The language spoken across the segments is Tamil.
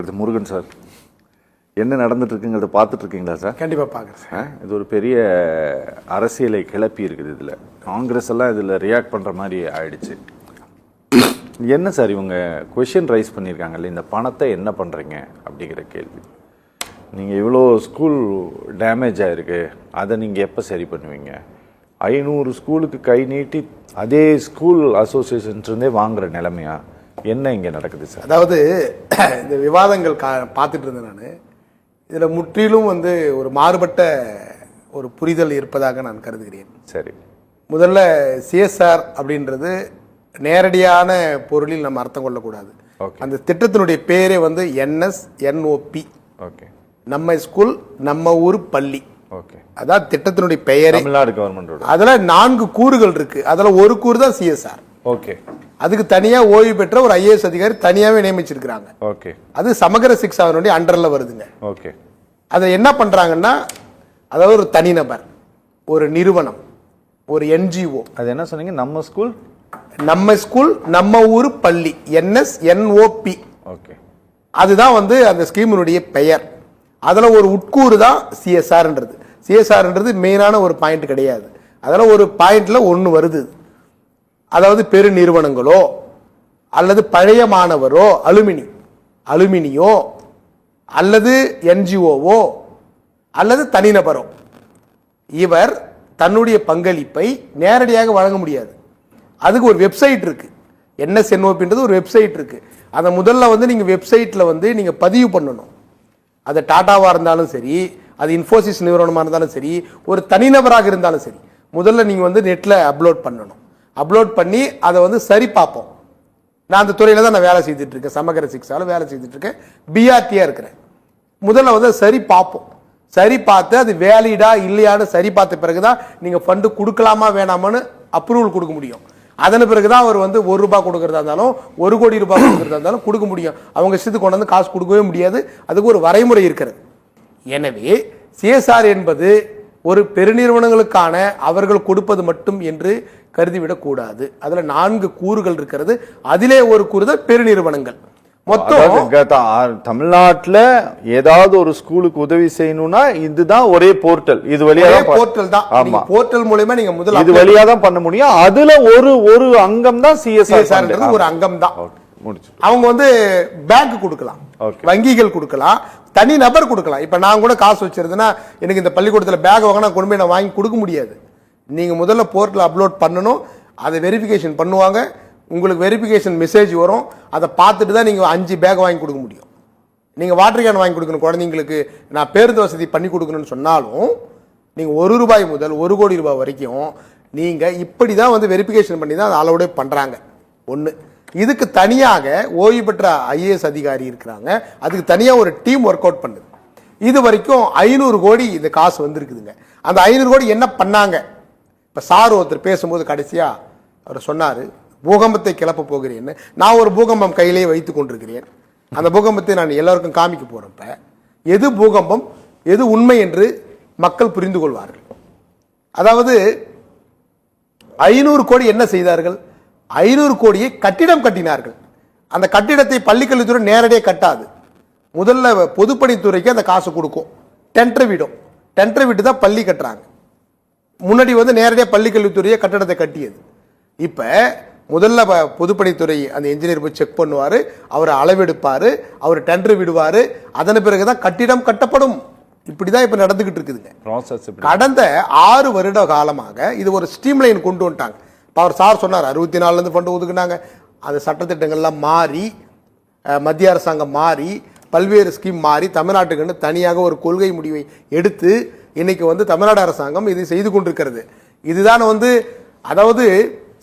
இது முருகன் சார். என்ன நடந்துட்டு இருக்குங்கிறத பார்த்துட்டு இருக்கீங்களா சார்? கண்டிப்பாக பார்க்குறேன் சார். இது ஒரு பெரிய அரசியலை கிளப்பி இருக்குது. இதில் காங்கிரஸ் எல்லாம் இதில் ரியாக்ட் பண்ணுற மாதிரி ஆயிடுச்சு. என்ன சார் இவங்க கொஷின் ரைஸ் பண்ணியிருக்காங்கல்ல, இந்த பணத்தை என்ன பண்ணுறீங்க அப்படிங்கிற கேள்வி. நீங்கள் இவ்வளோ ஸ்கூல் டேமேஜ் ஆகிருக்கு, அதை நீங்கள் எப்போ சரி பண்ணுவீங்க? 500 ஸ்கூலுக்கு கை நீட்டி அதே ஸ்கூல் அசோசியேஷன்ஸ்லேருந்தே வாங்குகிற நிலைமையா என்ன இங்கே நடக்குது சார்? அதாவது இந்த விவாதங்கள் பார்த்துட்டு இருந்தேன் நான். இதில் முற்றிலும் ஒரு மாறுபட்ட ஒரு புரிதல் இருப்பதாக நான் கருதுகிறேன். சரி, முதல்ல சிஎஸ்ஆர் அப்படின்றது நேரடியான பொருளில் நம்ம அர்த்தம் கொள்ளக்கூடாது. அந்த திட்டத்தினுடைய பேரே NSNOP. ஓகே, நம்ம ஸ்கூல் நம்ம ஊர் பள்ளி. ஓகே, அதான் திட்டத்தினுடைய பெயரே. தமிழ்நாடு கவர்மெண்ட். அதுல 4 கூறுகள் இருக்கு. அதுல ஒரு கூறு தான் சிஎஸ்ஆர். ஓகே, அதுக்கு தனியா ஓய்வு பெற்ற ஒரு IAS அதிகாரி தனியாவே நியமிச்சிருக்காங்க. ஓகே, அது சமகர சிக்ஷாவினுடைய அண்டர்ல வருதுங்க. ஓகே, அதை என்ன பண்றாங்கன்னா, அதாவது ஒரு தனிநபர், ஒரு நிறுவனம், ஒரு NGO. அது என்ன சொன்னீங்க? நம்ம ஸ்கூல் நம்ம ஊர் பள்ளி, NSNOP. ஓகே, அதுதான் அந்த ஸ்கீமினுடைய பெயர். அதுல ஒரு உட்கூறு தான் சிஎஸ்ஆர்ன்றது. சிஎஸ்ஆர்ன்றது மெயினான ஒரு பாயிண்ட் கிடையாது. அதெல்லாம் ஒரு பாயிண்ட்ல ஒன்று வருது. அதாவது பெரு நிறுவனங்களோ அல்லது பழைய மாணவரோ, அலுமினியோ அல்லது NGOவோ அல்லது தனிநபரோ, இவர் தன்னுடைய பங்களிப்பை நேரடியாக வழங்க முடியாது. அதுக்கு ஒரு வெப்சைட் இருக்கு. NSNOPன்றது ஒரு வெப்சைட் இருக்கு. அதை முதல்ல நீங்க வெப்சைட்ல நீங்க பதிவு பண்ணணும். அது டாடாவா இருந்தாலும் சரி, அது இன்ஃபோசிஸ் நிறுவனமாக இருந்தாலும் சரி, ஒரு தனிநபராக இருந்தாலும் சரி, முதல்ல நீங்க நெட்ல அப்லோட் பண்ணணும். அப்லோட் பண்ணி அதை சரி பார்ப்போம். நான் அந்த துறையில தான் நான் வேலை செய்துட்டு இருக்கேன். சமகர சிக்ஷால வேலை செய்துட்டு இருக்கேன். BRT-யா இருக்கிறேன். முதல்ல சரி பார்ப்போம். சரி பார்த்து அது வேலிடா இல்லையான்னு சரி பார்த்த பிறகுதான் நீங்க ஃபண்டு கொடுக்கலாமா வேணாமான்னு அப்ரூவல் கொடுக்க முடியும். அதன் பிறகுதான் அவர் ₹1 கொடுக்கறதா இருந்தாலும் ₹1 கோடி கொடுக்கறதா இருந்தாலும் கொடுக்க முடியும். அவங்க இஷ்டத்துக்கு கொண்டு காசு கொடுக்கவே முடியாது. அதுக்கு ஒரு வரைமுறை இருக்கிறது. எனவே CSR என்பது ஒரு பெருநிறுவனங்களுக்கான அவர்கள் கொடுப்பது மட்டும் என்று கருதிவிடக் கூடாது. அதுல 4 கூறுகள் இருக்கிறது. அதிலே ஒரு கூறு தான் பெருநிறுவனங்கள். மொத்தம் தமிழ்நாட்டுல ஏதாவது ஒரு ஸ்கூலுக்கு உதவி செய்யணும்னா இதுதான் ஒரே போர்ட்டல். இது வழியா போர்ட்டல் தான். ஆமா, போர்ட்டல் மூலமா நீங்க முதல்ல இது வழியா தான் பண்ண முடியும். அதுல ஒரு அங்கம் தான் CSR. ஒரு அங்கம் தான். அவங்க பேங்க் கொடுக்கலாம், வங்கிகள் கொடுக்கலாம், தனி நபர் கொடுக்கலாம். இப்ப நான் கூட காசு வச்சிருந்தேன்னா எனக்கு இந்த பள்ளிக்கூடத்துல பேக் வாங்கினா கொண்டு போய் நான் வாங்கி கொடுக்க முடியாது. நீங்க முதல்ல போர்ட்டல் அப்லோட் பண்ணணும். அதை வெரிஃபிகேஷன் பண்ணுவாங்க. உங்களுக்கு வெரிஃபிகேஷன் மெசேஜ் வரும். அதை பார்த்துட்டு தான் நீங்க 5 பேக் வாங்கி கொடுக்க முடியும். நீங்க வாட்டர் கேன் வாங்கி கொடுக்கணும் குழந்தைங்களுக்கு, நான் பேருந்து வசதி பண்ணி கொடுக்கணும்னு சொன்னாலும் நீங்க ₹1 முதல் ₹1 கோடி வரைக்கும் நீங்க இப்படிதான் வெரிஃபிகேஷன் பண்ணி தான் அதை அலோடே பண்றாங்க. ஒன்று, இதுக்கு தனியாக ஓய்வு பெற்ற IAS அதிகாரி இருக்கிறாங்க. அதுக்கு தனியா ஒரு டீம் ஒர்க் அவுட் பண்ணுது. இது வரைக்கும் 500 கோடி இந்த காசு வந்திருக்குதுங்க. அந்த 500 கோடி என்ன பண்ணாங்க? இப்ப சார் ஒருத்தர் பேசும்போது கடைசியா அவர் சொன்னாரு, பூகம்பத்தை கிளப்ப போகிறேன்னு. நான் ஒரு பூகம்பம் கையிலேயே வைத்துக் கொண்டிருக்கிறேன். அந்த பூகம்பத்தை நான் எல்லாருக்கும் காமிக்க போறப்ப எது பூகம்பம் எது உண்மை என்று மக்கள் புரிந்து கொள்வார்கள். அதாவது 500 கோடி என்ன செய்தார்கள்? 500 கோடியை கட்டிடம் கட்டினார்கள். அந்த கட்டிடத்தை பள்ளிக்கல்வித்துறை நேரடியாக கட்டாது. முதல்ல பொதுப்பணித்துறைக்கு அந்த காசு கொடுக்கும். டெண்டர் விட்டு தான் பள்ளி கட்டுறாங்க. முன்னாடி நேரடியாக பள்ளிக்கல்வித்துறையை கட்டடத்தை கட்டியது. இப்ப முதல்ல பொதுப்பணித்துறை அந்த இன்ஜினியர் போய் செக் பண்ணுவாரு, அவர் அளவெடுப்பாரு, அவர் டெண்டர் விடுவாரு, அதன் பிறகுதான் கட்டிடம் கட்டப்படும். இப்படிதான் இப்ப நடந்துகிட்டு இருக்குதுங்க. கடந்த 6 வருட காலமாக இது ஒரு ஸ்ட்ரீம்லைன் கொண்டு வந்துட்டாங்க. அவர் சார் சொன்னார் 64 இருந்து ஃபண்ட் ஒதுக்குனாங்க. அந்த சட்டத்திட்டங்கள்லாம் மாறி, மத்திய அரசாங்கம் மாறி, பல்வேறு ஸ்கீம் மாறி, தமிழ்நாட்டுக்கு தனியாக ஒரு கொள்கை முடிவை எடுத்து இன்னைக்கு தமிழ்நாடு அரசாங்கம் இதை செய்து கொண்டிருக்கிறது. இதுதான் அதாவது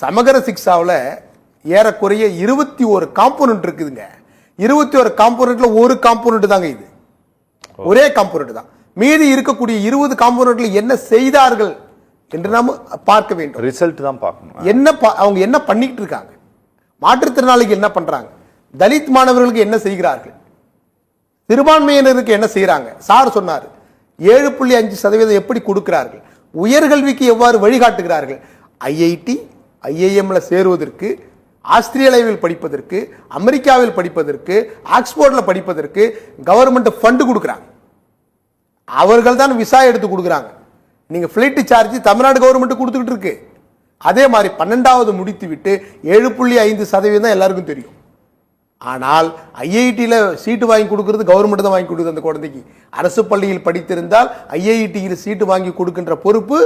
சமகர சிக்ஷாவில் ஏறக்குறைய 21 காம்போனன்ட் இருக்குதுங்க. 21 காம்போனன்ட்ல ஒரு காம்போனன்ட் தாங்க இது. ஒரே காம்போனன்ட் தான். மீதி இருக்கக்கூடிய 20 காம்போனன்ட்ல என்ன செய்தார்கள் என்று நாம பார்க்க வேண்டும். ரிசல்ட் தான் பார்க்கணும். அவங்க என்ன பண்ணிட்டு இருக்காங்க, மாற்றுத்திறனாளிக்கு என்ன பண்றாங்க, தலித் மாணவர்களுக்கு என்ன செய்கிறார்கள், சிறுபான்மையினருக்கு என்ன செய்யறாங்க. சார் சொன்னார் 7.5% எப்படி கொடுக்கிறார்கள், உயர்கல்விக்கு எவ்வாறு வழிகாட்டுகிறார்கள். IIT IIMல சேருவதற்கு ஆஸ்திரேலியாவில் படிப்பதற்கு, அமெரிக்காவில் படிப்பதற்கு, ஆக்ஸ்போர்ட்ல படிப்பதற்கு கவர்மெண்ட் ஃபண்ட் கொடுக்குறாங்க. அவர்கள் தான் விசா எடுத்து கொடுக்குறாங்க. நீங்க ஃபிளைட் சார்ஜ் தமிழ்நாடு கவர்மெண்ட் கொடுத்துக்கிட்டு இருக்கு. அதே மாதிரி 12வது முடித்து விட்டு 7.5% தான் எல்லாருக்கும் தெரியும். ஆனால் ஐஐடியில் சீட்டு வாங்கி கொடுக்கறது கவர்மெண்ட் தான் வாங்கி கொடுக்குது அந்த குழந்தைக்கு. அரசு பள்ளியில் படித்திருந்தால் ஐஐடியில் சீட்டு வாங்கி கொடுக்கின்ற பொறுப்பு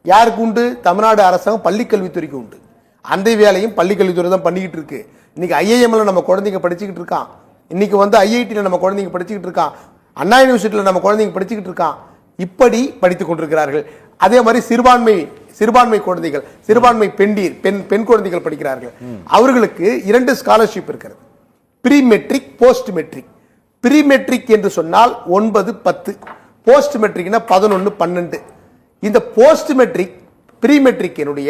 யாருக்கு உண்டு? தமிழ்நாடு அரசாங்கம் பள்ளிக்கல்வித்துறைக்கு உண்டு. அந்த வேலையும் பள்ளிக்கல்வித்துறை தான் பண்ணிக்கிட்டு இருக்கு. இன்னைக்கு ஐஐஎம்ல நம்ம குழந்தைங்க படிச்சுக்கிட்டு இருக்கான். இன்னைக்கு வந்து ஐஐடியில் நம்ம குழந்தைங்க படிச்சுக்கிட்டு இருக்கான். அண்ணா யூனிவர்சிட்டியில் நம்ம குழந்தைங்க படிச்சுக்கிட்டு இருக்கான். இப்படி படித்துக் கொண்டிருக்கிறார்கள். அதே மாதிரி சிறுபான்மை குழந்தைகள், சிறுபான்மை பெண் குழந்தைகள் படிக்கிறார்கள். அவர்களுக்கு 2 ஸ்காலர்ஷிப் இருக்கிறது. Pre matric, post matric. Pre matric என்று சொன்னால் 9, 10. போஸ்ட் மெட்ரிக்னா 11, 12. இந்த போஸ்ட் மெட்ரிக், ப்ரீ மெட்ரிக்கினுடைய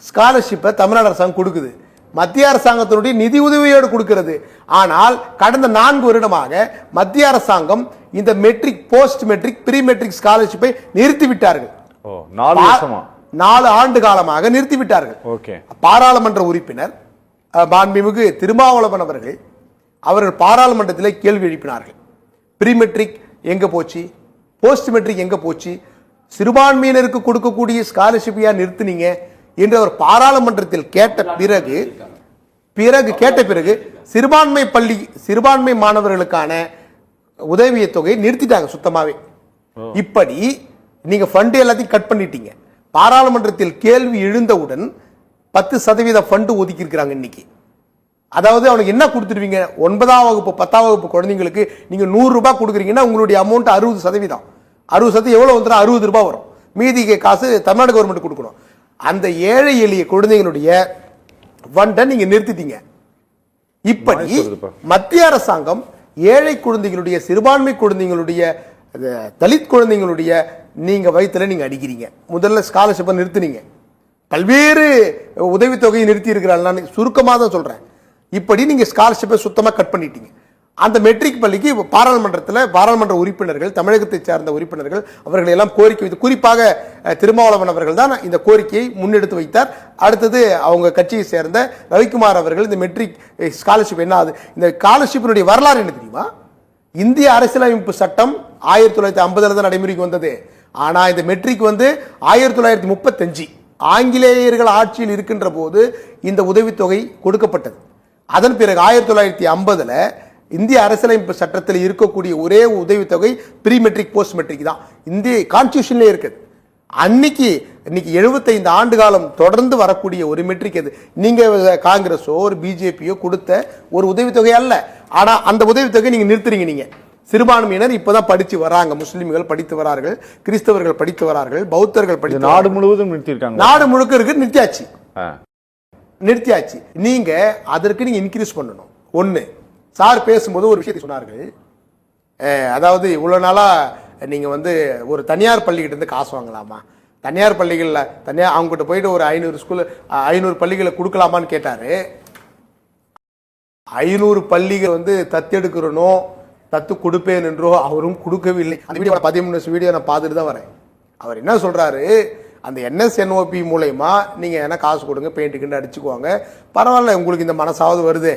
ஸ்காலர்ஷிப்பை தமிழ்நாடு அரசாங்கம் கொடுக்குது. மத்திய அரசாங்கத்தினுடைய நிதி உதவியோடு கொடுக்கிறது. ஆனால் கடந்த 4 வருடமாக மத்திய அரசாங்கம் இந்த matric, post matric, pre matric ஸ்காலர்ஷிப்பை நிறுத்திவிட்டார்கள். 4 ஆண்டு காலமாக நிறுத்திவிட்டார்கள். பாராளுமன்ற உறுப்பினர் மாண்புமிகு திருமாவளவன் அவர்கள் பாராளுமன்றத்தில் கேள்வி எழுப்பினார்கள். ப்ரீ மெட்ரிக் எங்க போச்சு, போஸ்ட் மெட்ரிக் எங்க போச்சு, சிறுபான்மையினருக்கு கொடுக்கக்கூடிய ஸ்காலர்ஷிப் ஏன் நிறுத்தினீங்க என்று அவர் பாராளுமன்றத்தில் கேட்ட பிறகு சிறுபான்மை மாணவர்களுக்கான உதவிய தொகையை நிறுத்திட்டாங்க சுத்தமாவே. இப்படி நீங்க ஃபண்ட் எல்லாத்தையும் கட் பண்ணிட்டீங்க. பாராளுமன்றத்தில் கேள்வி எழுந்தவுடன் 10% ஃபண்ட் ஒதுக்கி இருக்கிறாங்க இன்னைக்கு. அதாவது அவனுக்கு என்ன கொடுத்துருவீங்க? 9ஆம் வகுப்பு 10ஆம் வகுப்பு குழந்தைங்களுக்கு நீங்க 100 ரூபாய் கொடுக்குறீங்கன்னா உங்களுடைய அமௌண்ட் 60%. 60% எவ்வளவு வந்துடும்? 60 ரூபாய் வரும். மீதி காசு தமிழ்நாடு கவர்மெண்ட் கொடுக்கணும். அந்த ஏழை எளிய குழந்தைகளுடைய ஃபண்டை நீங்க நிறுத்திட்டீங்க. இப்படி மத்திய அரசாங்கம் ஏழை குழந்தைகளுடைய, சிறுபான்மை குழந்தைகளுடைய, தலித் குழந்தைகளுடைய நீங்க வயிற்றுல நீங்க அடிக்கிறீங்க. முதல்ல ஸ்காலர்ஷிப்பை நிறுத்தினீங்க, பல்வேறு உதவித்தொகையை நிறுத்தி இருக்கிறாங்க. நான் சுருக்கமாக தான் சொல்றேன். இப்படி நீங்க ஸ்காலர்ஷிப்பை சுத்தமா கட் பண்ணிட்டீங்க. அந்த மெட்ரிக் பள்ளிக்கு பாராளுமன்ற உறுப்பினர்கள், தமிழகத்தை சார்ந்த உறுப்பினர்கள் அவர்கள் எல்லாம் கோரிக்கை வைத்து, குறிப்பாக திருமாவளவன் அவர்கள் தான் இந்த கோரிக்கையை முன்னெடுத்து வைத்தார். அடுத்தது அவங்க கட்சியை சேர்ந்த ரவிக்குமார் அவர்கள் இந்த மெட்ரிக் ஸ்காலர்ஷிப் என்ன ஆகுது, இந்த ஸ்காலர்ஷிப்பினுடைய வரலாறு என்ன தெரியுமா? இந்திய அரசியலமைப்பு சட்டம் 1950 தான் நடைமுறைக்கு வந்தது. ஆனா இந்த மெட்ரிக் வந்து 1935 ஆங்கிலேயர்கள் ஆட்சியில் இருக்கின்ற போது இந்த உதவித்தொகை கொடுக்கப்பட்டது. அதன் பிறகு 1950 இந்திய அரசியலமைப்பு சட்டத்தில் இருக்கக்கூடிய ஒரே உதவித்தொகை ப்ரீ மெட்ரிக், போஸ்ட் மெட்ரிக் தான். இந்திய கான்ஸ்டிடியூஷன்ல இருக்குது. இன்னைக்கு 75 ஆண்டு காலம் தொடர்ந்து வரக்கூடிய ஒரு மெட்ரிக் எது? நீங்க காங்கிரஸோ ஒரு பிஜேபியோ கொடுத்த ஒரு உதவித்தொகை அல்ல. ஆனா அந்த உதவித்தொகை நீங்க நிறுத்துறீங்க. நீங்க சிறுபான்மையினர் இப்பதான் படிச்சு வராங்க. முஸ்லிம்கள் படித்து வரார்கள், கிறிஸ்தவர்கள் படித்து வரார்கள், பௌத்தர்கள் படித்து, நாடு முழுவதும் நிறுத்திருக்காங்க. நாடு முழுக்க இருக்கு, நிறுத்தியாச்சு. நீங்க அதற்கு நீங்க இன்க்ரீஸ் பண்ணணும். ஒண்ணு, சார் பேசும்போது ஒரு விஷயத்தை சொன்னார்கள். அதாவது இவ்வளவு நாளா நீங்க வந்து ஒரு தனியார் பள்ளிகிட்ட இருந்து காசு வாங்கலாமா, தனியார் பள்ளிகள்ல அவங்க கிட்ட போயிட்டு ஒரு 500 பள்ளிகளை கொடுக்கலாமான்னு கேட்டாரு. 500 பள்ளிகள் வந்து தத்தெடுக்கிறனோ தத்து கொடுப்பேன் என்றோ அவரும் கொடுக்கவில்லை. அந்த வீடியோ 13 வீடியோ நான் பார்த்துட்டு தான் வரேன். அவர் என்ன சொல்றாரு, அந்த NSNOP மூலமா நீங்க என்ன காசு கொடுங்க, பெயிண்ட்டுக்குன்னு அடிச்சுக்குவாங்க, பரவாயில்ல, உங்களுக்கு இந்த மனசாவது வருது,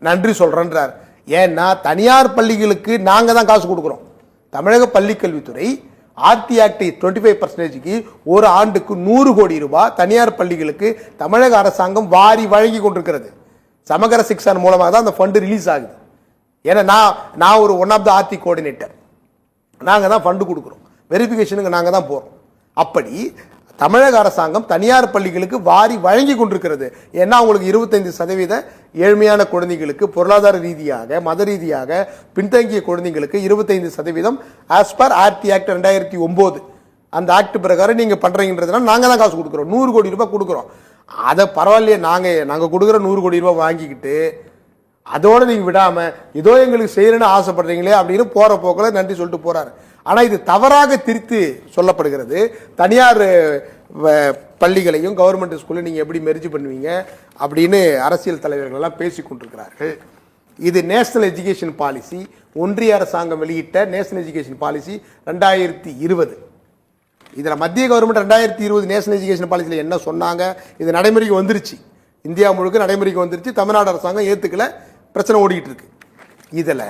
நன்றி சொல்றேன்றார். ஏன்னா தனியார் பள்ளிகளுக்கு நாங்க தான் காசு கொடுக்குறோம். தமிழக பள்ளிக்கல்வித்துறை ஆர்டி ஆக்ட் 25%க்கு ஒரு ஆண்டுக்கு 100 கோடி ரூபாய் தனியார் பள்ளிகளுக்கு தமிழக அரசாங்கம் வாரி வழங்கி கொண்டிருக்கிறது. சமகர சிக்ஷன் மூலமாக தான் அந்த ஃபண்ட் ரிலீஸ் ஆகுது. ஏன்னா நான் ஒரு one of the RT coordinator. நாங்க தான் ஃபண்ட் கொடுக்குறோம், வெரிஃபிகேஷனுக்கு நாங்க தான் போறோம். அப்படி தமிழக அரசாங்கம் தனியார் பள்ளிகளுக்கு வாரி வழங்கி கொண்டிருக்கிறது. ஏன்னா அவங்களுக்கு 25% ஏழ்மையான குழந்தைகளுக்கு, பொருளாதார ரீதியாக, மத ரீதியாக பின்தங்கிய குழந்தைகளுக்கு 25% ஆஸ் பர் ஆர்டி ஆக்ட் 2009 அந்த ஆக்ட் பிரகாரம் நீங்க பண்றீங்கன்றதுனால நாங்க தான் காசு கொடுக்குறோம். 100 கோடி ரூபாய் கொடுக்குறோம். அதை பரவாயில்லையே, நாங்க கொடுக்குற 100 கோடி ரூபாய் வாங்கிக்கிட்டு அதோட நீங்க விடாம ஏதோ எங்களுக்கு செய்யணும்னு ஆசைப்படுறீங்களே அப்படின்னு போற போக்கில் நன்றி சொல்லிட்டு போறாரு. ஆனா இது தவறாக திரித்து சொல்லப்படுகிறது. தனியார் பள்ளிகளையும் கவர்மெண்ட் ஸ்கூலையும் நீங்க எப்படி மெர்ஜ் பண்ணுவீங்க அப்படின்னு அரசியல் தலைவர்கள் எல்லாம் பேசிக் கொண்டிருக்கிறார்கள். இது நேஷனல் எஜுகேஷன் பாலிசி, ஒன்றிய அரசாங்கம் வெளியிட்ட நேஷனல் எஜுகேஷன் பாலிசி 2020. இதுல மத்திய கவர்மெண்ட் 2020 நேஷனல் எஜுகேஷன் பாலிசியில் என்ன சொன்னாங்க, இது நடைமுறைக்கு வந்துருச்சு. இந்தியா முழுக்க நடைமுறைக்கு வந்துருச்சு. தமிழ்நாடு அரசாங்கம் ஏத்துக்கல, பிரச்சனை ஓடிட்டு இருக்கு. இதுல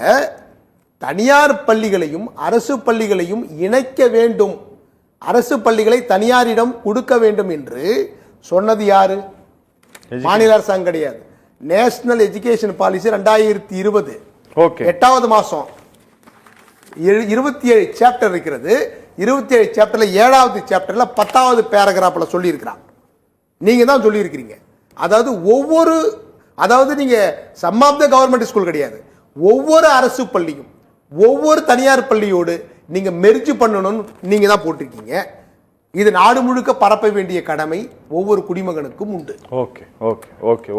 தனியார் பள்ளிகளையும் அரசு பள்ளிகளையும் இணைக்க வேண்டும், அரசு பள்ளிகளை தனியாரிடம் கொடுக்க வேண்டும் என்று சொன்னது யாரு? மாநில அரசாங்கம் கிடையாது. நேஷனல் எஜுகேஷன் பாலிசி 2020 ஓகே 8வது மாசம் 27 சாப்டர் இருக்கிறது. 27 சாப்டர்ல 7வது சாப்டர்ல 10வது பேராகிராஃப்ல சொல்லி இருக்கிறான். நீங்க தான் சொல்லி இருக்கிறீங்க. அதாவது நீங்க some of the government school கிடையாது, ஒவ்வொரு அரசு பள்ளியும் ஒவ்வொரு தனியார் பள்ளியோடு நீங்க மெர்ஜ் பண்ணணும்னு நீங்க தான் போட்டிருக்கீங்க. இது நாடு முழுக்க பரப்ப வேண்டிய கடமை ஒவ்வொரு குடிமகனுக்கும் உண்டு. Okay okay okay okay